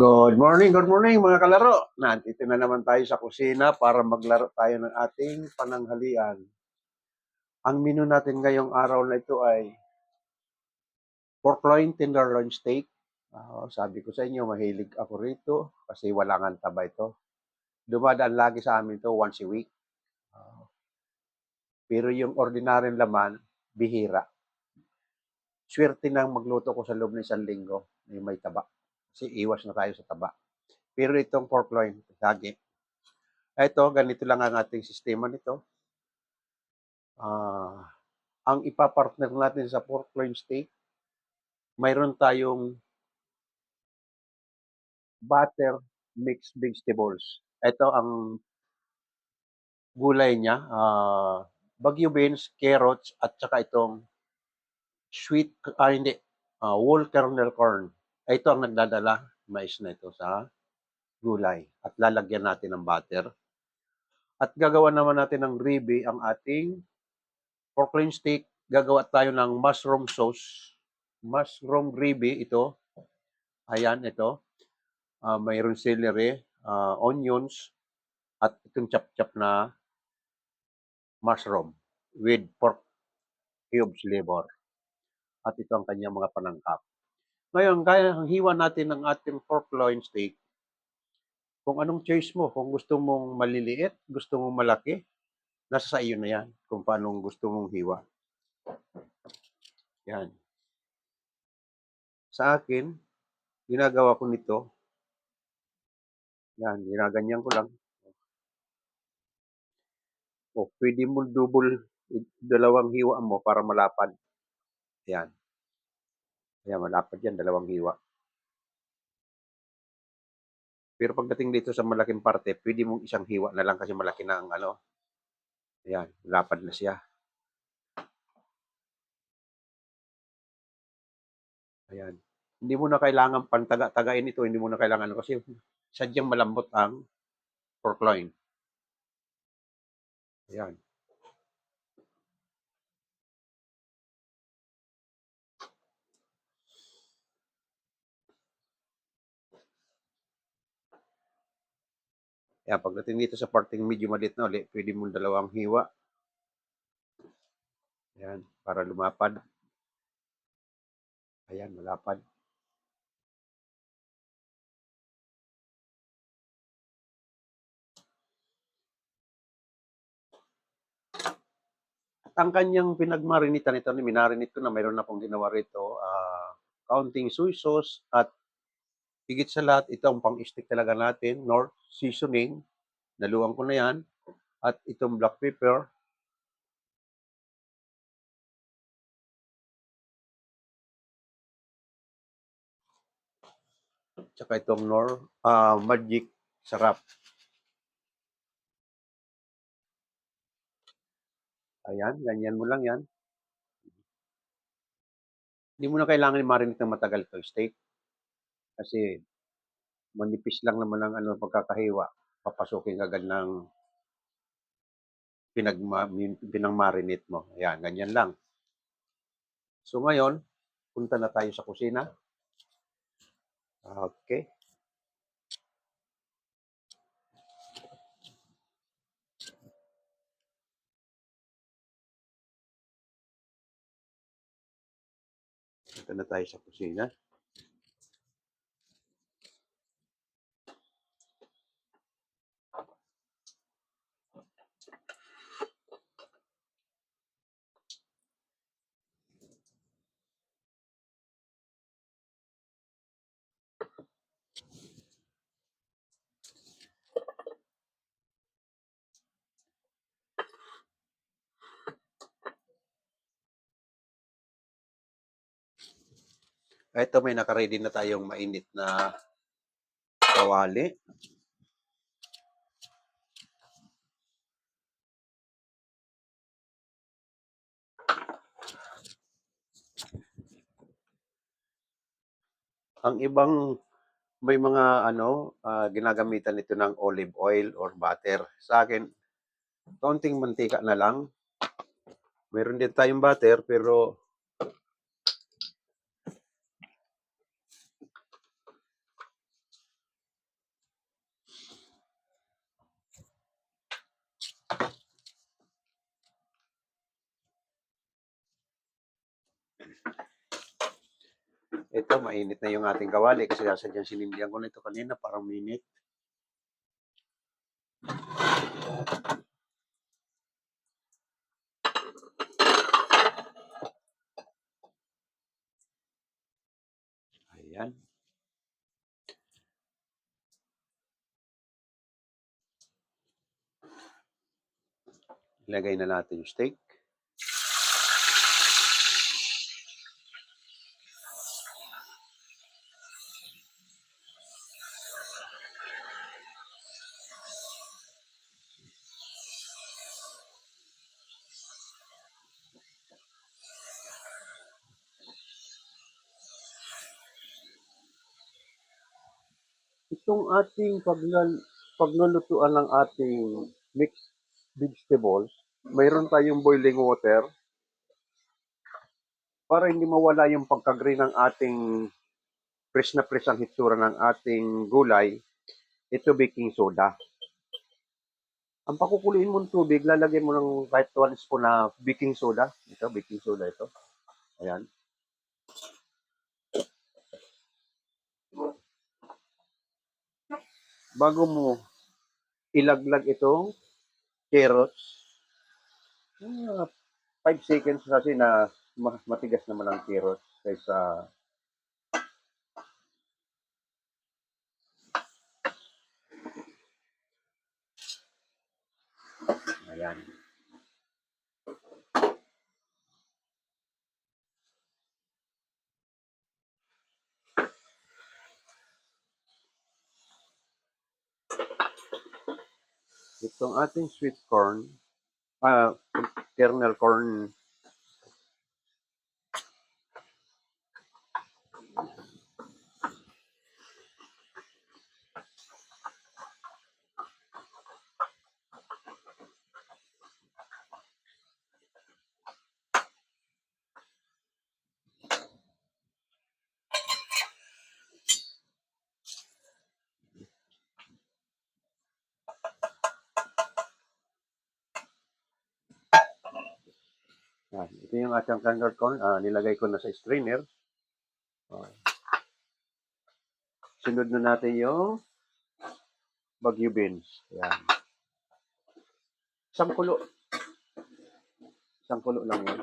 Good morning mga kalaro. Nandito na naman tayo sa kusina para maglaro tayo ng ating pananghalian. Ang menu natin ngayong araw na ito ay pork loin tenderloin steak. Sabi ko sa inyo, mahilig ako rito kasi walang taba ito. Dumadaan lagi sa amin ito once a week. Pero yung ordinaryong laman, bihira. Swerte nang magluto ko sa loob ng isang linggo, may taba. Kasi iwas na tayo sa taba. Pero itong pork loin, lagi. Ito, ganito lang ang ating sistema nito. Ang ipapartner natin sa pork loin steak, mayroon tayong butter mixed vegetables. Ito ang gulay niya, bagyo beans, carrots, at saka itong whole kernel corn. Ito ang nagdadala, mais na ito sa gulay. At lalagyan natin ng butter. At gagawa naman natin ng gravy ang ating pork loin steak. Gagawa tayo ng mushroom sauce. Mushroom gravy ito. Ayan, ito. Mayroon celery, onions, at itong chop-chop na mushroom with pork cubes liver. At ito ang kanyang mga panangkap. Ngayon, kaya ang hiwa natin ng ating pork loin steak, kung anong choice mo, kung gusto mong maliliit, gusto mong malaki, nasa sa iyo na yan, kung paano gusto mong hiwa. Yan. Sa akin, ginagawa ko nito, yan, ginaganyan ko lang. Pwede mo dalawang hiwa mo para malapad. Yan. Ayan, malapad yan, dalawang hiwa. Pero pagdating dito sa malaking parte, pwede mong isang hiwa na lang kasi malaki na ang ano. Ayan, lapad na siya. Ayan. Hindi mo na kailangan pantaga-tagain ito, hindi mo na kailangan kasi sadyang malambot ang pork loin. Ayan. Ayan, pagdating dito sa parting medyo maliit na ulit, pwede mong dalawang hiwa. Ayan, para lumapad. Ayan, malapad. At ang kanyang pinagmarinitan ito, minarinate ko na, mayroon na akong ginawa rito, kaunting soy sauce at higit sa lahat, ito ang pang-stick talaga natin, North seasoning. Naluwang ko na yan. At itong black pepper. Tsaka itong magic sarap. Ayan, ganyan mo lang yan. Hindi mo na kailangan i-marinate ng matagal ito steak. Kasi manipis lang naman ang pagkakahiwa. Papasukin agad ng pinang-marinate mo. Ayan, ganyan lang. So ngayon, punta na tayo sa kusina. Okay. Punta na tayo sa kusina. Ito may nakaready na tayong mainit na kawali. Ang ibang may mga ginagamitan nito ng olive oil or butter. Sa akin, kaunting mantika na lang. Meron din tayong butter pero Ito, mainit na yung ating kawali kasi sasadyang sinindihan ko na ito kanina, parang minute. Ayan. Ilagay na natin yung steak. Itong ating paglulutuan ng ating mixed vegetables, mayroon tayong boiling water para hindi mawala yung pagka-green ng ating fresh ang hitsura ng ating gulay. Ito baking soda. Ang pakukuluin mong tubig, lalagyan mo ng kahit 1 spoon na baking soda. Ito, baking soda ito. Ayan. Bago mo ilaglag itong carrots, 5 seconds kasi na matigas naman ang carrots kaysa ayan. Itong ating sweet corn, kernel corn, ito yung ating kernel corn, nilagay ko na sa strainer. Sunod na natin yung Baguio beans. Ayan. Isang kulo. Isang kulo lang yan.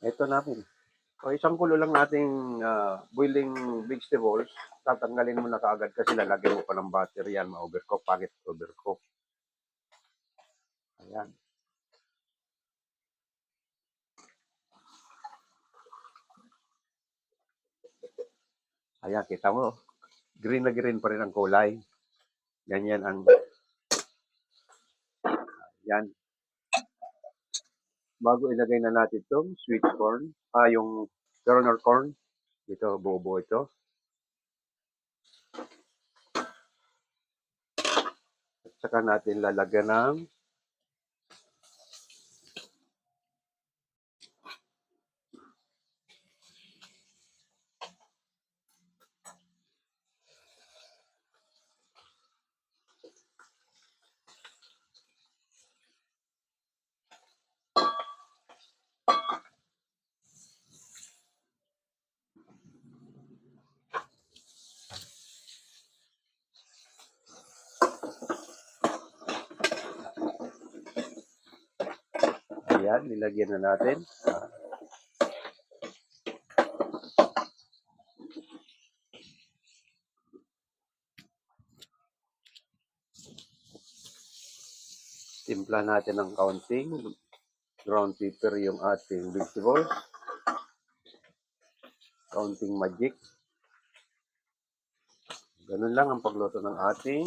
Ito natin. O isang kulo lang nating boiling vegetables, tatanggalin mo na kaagad kasi lalagyan mo pa ng butter yan, ma-overcook, pangit overcook. Ayan. Ayan, kita mo, green na green pa rin ang kulay. Ganyan ang, yan. Bago ilagay na natin itong sweet corn, yung kernel corn, ito, buo-buo ito. At saka natin lalagyan ng ayan, nilagyan na natin. Timpla natin ng kaunting ground pepper yung ating vegetables. Kaunting magic. Ganun lang ang pagluto ng ating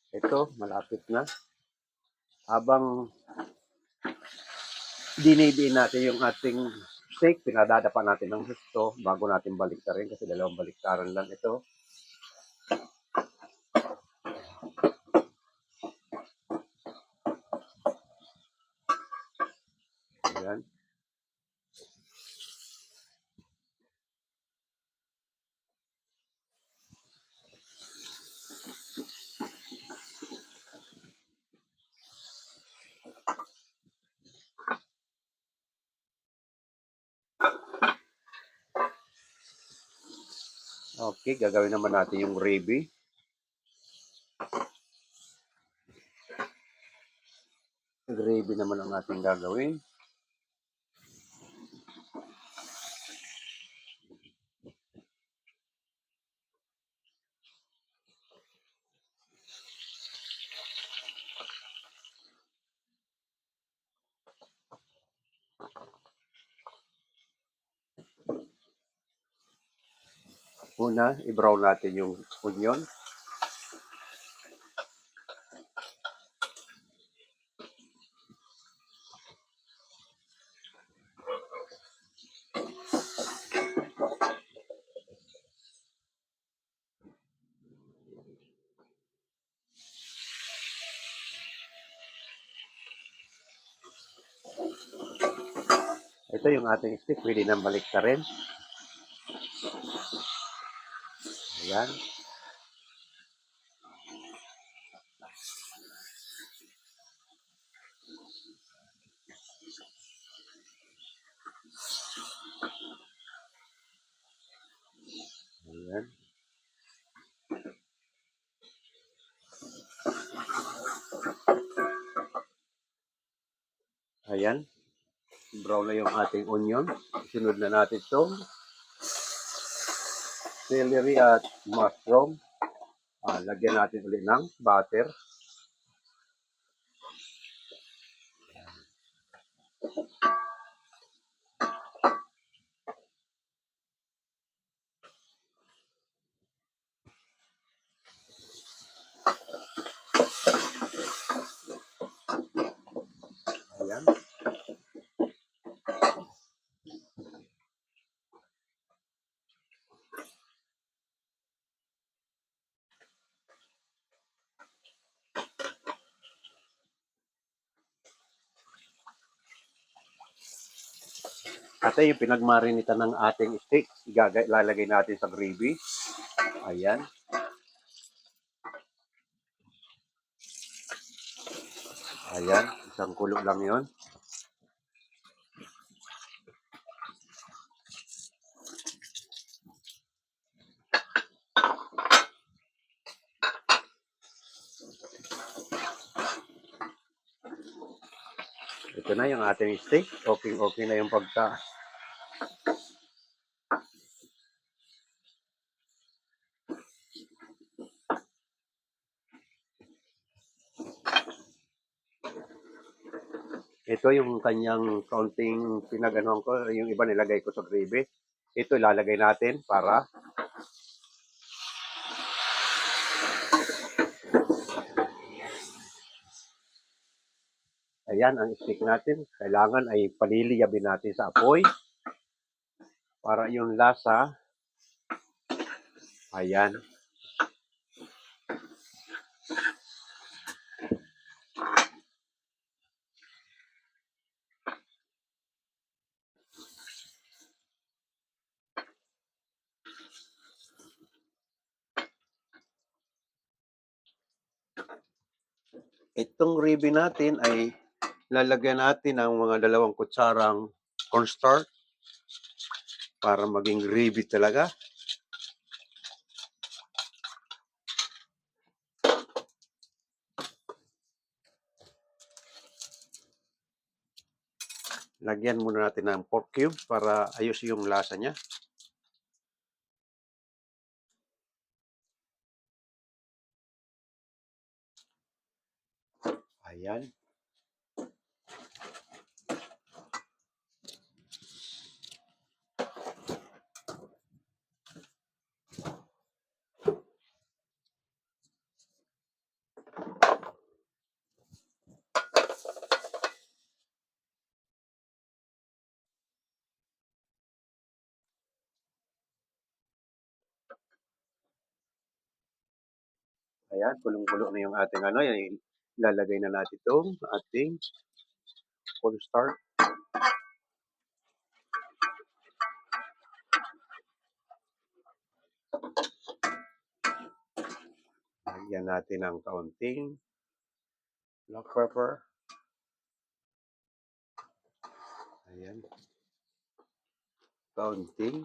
Ito, malapit na. Habang dinidiin natin yung ating steak, pinadadapa natin ng gusto bago natin baliktarin kasi dalawang baliktaran lang ito. Ayan. Okay, gagawin naman natin yung gravy. Gravy naman ang ating gagawin. Una, i-brown natin yung onion. Ito yung ating steak, pwede nang baliktarin. Ayan. Ayan. Ayan. Brown na yung ating onion. Sunod na natin itong celery at mushroom. Lagyan natin ulit ng butter. Ayan. At yung pinagmarinitan ng ating steak, ilalagay natin sa gravy. Ayan. Ayan, isang kulo lang yon. Ito na yung ating steak. Okay na yung pagka. Ito yung kanyang kaunting pinaganon ko. Yung iba nilagay ko sa gravy. Ito ilalagay natin para ayan ang steak natin. Kailangan ay paliliyabin natin sa apoy para yung lasa ayan. Itong gravy natin ay lalagyan natin ng mga 2 kutsarang cornstarch para maging gravy talaga. Lagyan muna natin ng pork cube para ayos yung lasa niya. Ayan. Ayan, kulong-kulo na yung ating ano, yan, ilalagay na natin itong ating cornstarch. Lagyan natin ng kaunting black pepper. Ayan. Kaunting.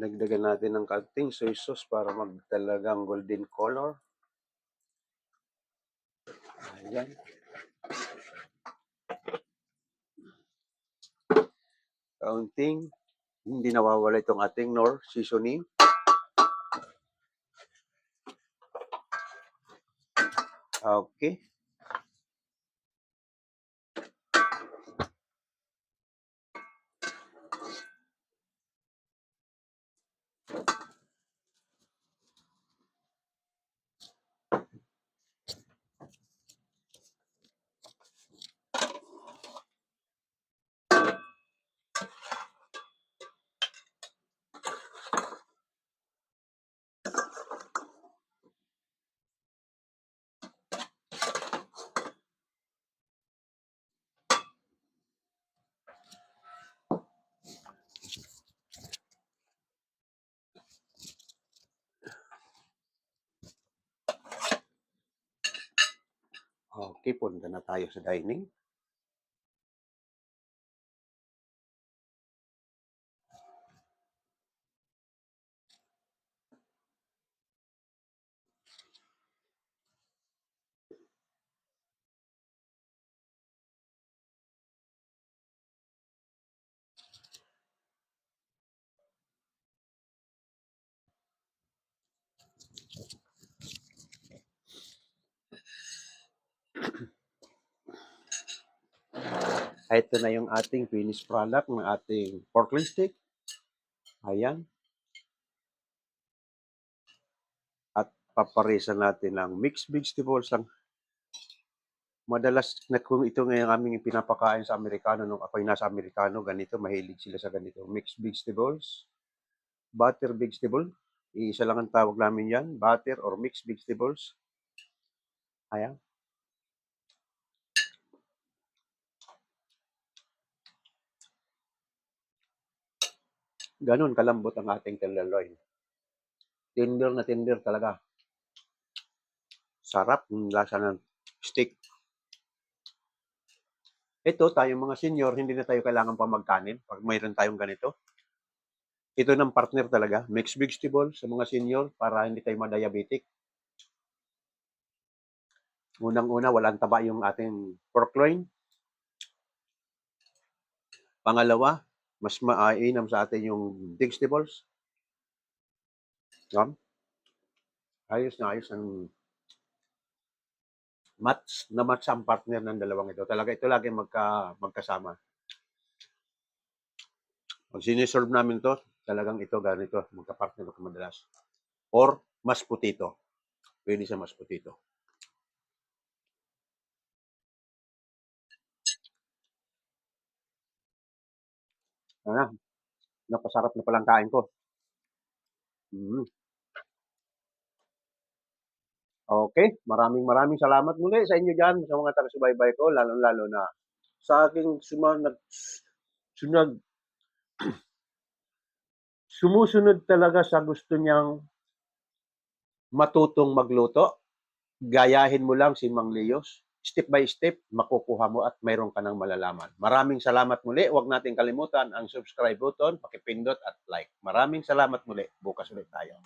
Dagdagan natin ng kaunting soy sauce para magtalagang golden color. Ayan. Kaunting, hindi nawawala itong ating Knorr seasoning. Okay. Okay, punta na tayo sa dining. Ito na yung ating finished product ng ating pork loin steak. Ayan. At paparisa natin ng mixed vegetables. Madalas na kung ito ngayon aming pinapakain sa Amerikano nung ako'y nasa Amerikano, ganito, mahilig sila sa ganito. Mixed vegetables, butter vegetable. Isa lang ang tawag namin yan, butter or mixed vegetables. Ayan. Ganun kalambot ang ating tenderloin. Tender na tender talaga. Sarap ng lasa ng steak. Ito, tayong mga senior, hindi na tayo kailangan pa magkanin pag mayroon tayong ganito. Ito ng partner talaga, mixed vegetable sa mga senior para hindi tayo ma-diabetic. Unang-una, walang taba yung ating pork loin. Pangalawa, mas mainam sa atin yung vegetables. Yan. Ayos na ayos ang match ang partner ng dalawang ito. Talaga ito lagi magkasama. Pag siniserve namin to, talagang ito ganito, magka-partner ko madalas. Or mas putito. Pwede sa mas putito. Ano, napasarap na palang kain ko. Mm. Okay, maraming salamat muli sa inyo dyan, sa mga taga-subaybay ko, lalo-lalo na sa aking sunod, sumusunod talaga sa gusto niyang matutong magluto. Gayahin mo lang si Mang Leos. Step by step, makukuha mo at mayroon ka ng malalaman. Maraming salamat muli. Huwag nating kalimutan ang subscribe button, pakipindot at like. Maraming salamat muli. Bukas ulit tayo.